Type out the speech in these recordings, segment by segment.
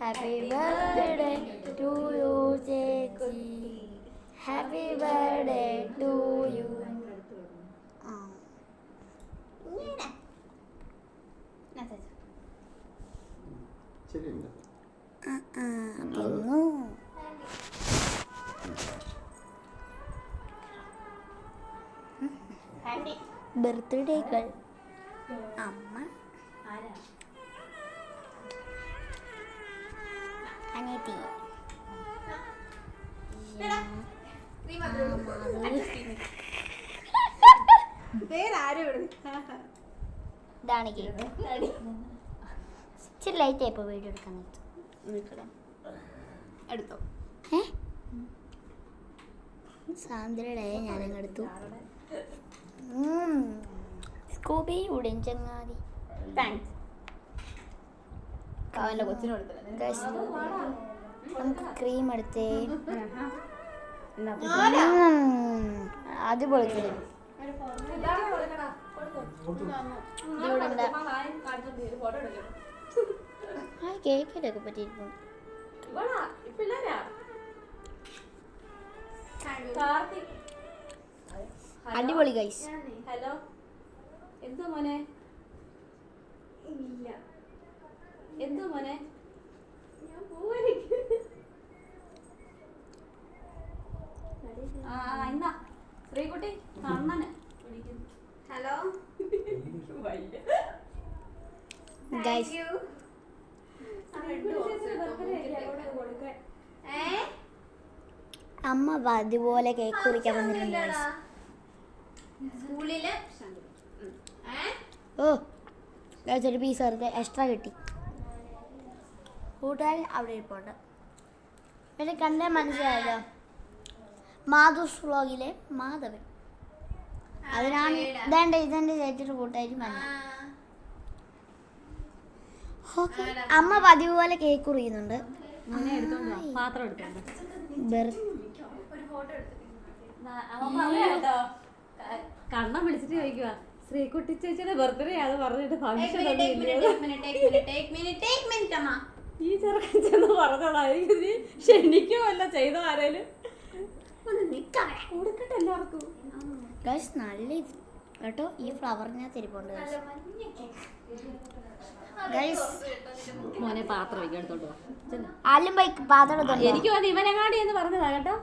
Happy birthday to you ചേച്ചി. Happy birthday to you. ബർത്ത്ഡേകൾ അമ്മ അനിയത്തി ഇതാണ് കേക്ക്. ഇച്ചിരി ലൈറ്റ് ആയിപ്പോ വീഡിയോ എടുക്കാൻ എടുത്തോ. സാന്ദ്രയുടെ ഞാനങ്ങെടുത്തു. സ്കൂബി ഉടൻ ചങ്ങാതി. താങ്ക്സ്. അവന്റെ കൊച്ചിന് നമുക്ക് ക്രീം എടുത്തേ. അത് പൊളിക്കല് ആ കേക്കിലൊക്കെ പറ്റിയിരിക്കും. അടിപൊളി ഗൈസ്. ഹലോ എന്തോ മോനെ? ഇല്ല എന്തോ മോനെ? ഞാൻ പോവാനിരിക്കും. എന്നാ ശ്രീകുട്ടി കണ്ണന് വിളിക്കുന്നു. ഹലോ ഗൈസ് അമ്മ അതുപോലെ കേക്ക് കുറിക്കാൻ വന്നിട്ടുണ്ട്. ഓ ഗൈസ് ഒരു പീസ് വെറുതെ എക്സ്ട്രാ കിട്ടി. കൂട്ടുകാരൻ അവിടെ ഇരിപ്പുണ്ട്. പിന്നെ കണ്ടാൽ മനസ്സിലായല്ലോ, മാധുസ് വ്ളോഗിലെ മാധവൻ. അതിനാണ് ഇതെൻ്റെ ചേച്ചിയുടെ കൂട്ടുകാരി മഞ്ഞ. ഓക്കെ അമ്മ പതിവ് പോലെ കേക്ക് കുറിയുന്നുണ്ട്. കണ്ണം വിളിച്ചിട്ട് ചോദിക്കുക ശ്രീകുട്ടി ചേച്ചിയുടെ ബർത്ത്ഡേ അത് പറഞ്ഞിട്ട് ഈ ചെറുക്കൻ ചെന്ന് പറഞ്ഞോളായിരിക്കും. നീ ക്ഷണിക്കുമല്ല ചെയ്തോ ആരേലും കൊടുക്കട്ടെ എല്ലാവർക്കും. നല്ല കേട്ടോ ഈ ഫ്ലവറിനകത്ത് ഇരിപ്പുണ്ട്. മോനെ പാത്രം വയ്ക്കാൻ എടുത്തോട്ടോ. ആലും ബൈക്ക് പാത്രം എനിക്ക് വന്ന് ഇവനെങ്ങാടി എന്ന് പറഞ്ഞതാ കേട്ടോ.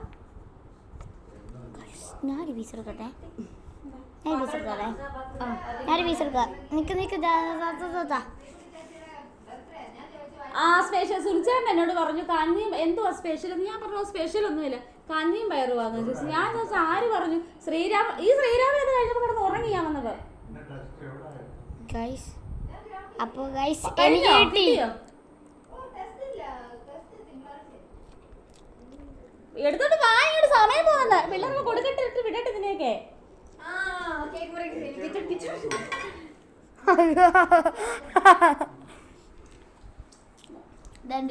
ഞാൻ പീസ് എടുക്കട്ടെ. ഞാൻ പീസ് എടുക്കാം. നിക്ക് ആ സ്പെഷ്യൽ സുനിച്ചേട്ടൻ എന്നോട് പറഞ്ഞു കഞ്ഞിയും എന്തുവാ സ്പെഷ്യൽ. ഞാൻ പറഞ്ഞു സ്പെഷ്യൽ ഒന്നുമില്ല, കഞ്ഞിയും പയറുവാന്ന് ചോദിച്ചു. ഞാൻ ചോദിച്ചാൽ ആര് പറഞ്ഞു? ശ്രീരാമൻ അത് കഴിഞ്ഞപ്പോൾ കിടന്ന് ഉറങ്ങി ഞാൻ വന്നത്. അപ്പൊ എനിക്ക് കിട്ടി. എടുത്തോണ്ട് വാങ്ങിയോട് സമയം പോകുന്നത്. പിള്ളേർക്ക് കൊടുക്കട്ടെ വിടട്ടെ ഇതിനെയൊക്കെ.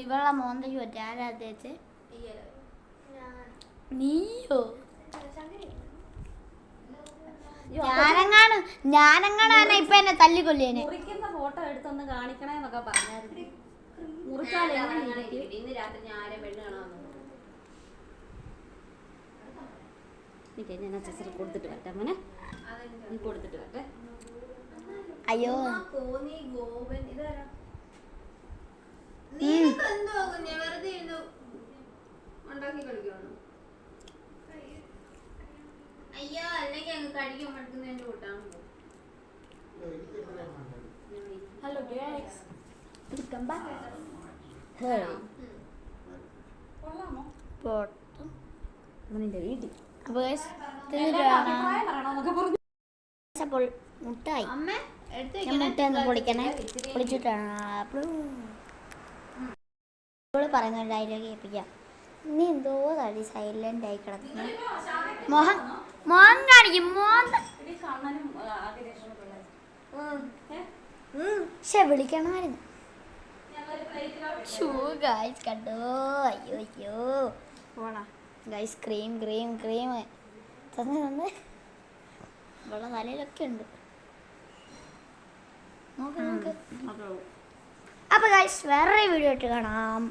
ഇവളെ മോന്തയ്ക്ക് പറ്റി ആരാ തേച്ച്? നീയോ? ഞാനെങ്ങാണ് ഇപ്പൊ എന്നെ തല്ലിക്കൊല്ലേനെ. മുറിക്കുന്ന ഫോട്ടോ എടുത്തൊന്ന് കാണിക്കണേ എന്നൊക്കെ പറഞ്ഞായിരുന്നു. മുറിച്ചാലേ ഇന്ന് രാത്രി ഞാൻ ആരെ പെണ്ണ് കാണാമെന്ന് ഞാൻ അച്ഛൻ കൊടുത്തിട്ട് വരട്ടെ. മോനെ നീ കൊടുത്തിട്ട് വരട്ടെ. അയ്യോ അയ്യോ അല്ലെങ്കിൽ അങ്ങ് കഴിക്കാൻ പറ്റുന്നതിന്റെ കൂട്ടാണ്. Hello guys welcome back. നിന്റെ വീട്ടിൽ അപ്പോൾ മുട്ടായി ഞാൻ മുട്ടയൊന്ന് പൊളിക്കണേ. പൊളിച്ചിട്ടാണ് ഇപ്പോൾ പറയുന്ന ഡയലോഗ് കേൾപ്പിക്കാം. നീ എന്തോ തടി സൈലന്റ് ആയി കിടക്കുന്നു. മോഹൻ കാണിക്കും. വിളിക്കണമായിരുന്നു. കണ്ടോ? അയ്യോ പോണാ ഗൈസ്. ക്രീം തന്നെ ഇവിടെ തലയിലൊക്കെ ഉണ്ട്. നോക്ക്. അപ്പൊ ഗായ്സ് വേറെ വീഡിയോ ഇട്ട് കാണാം.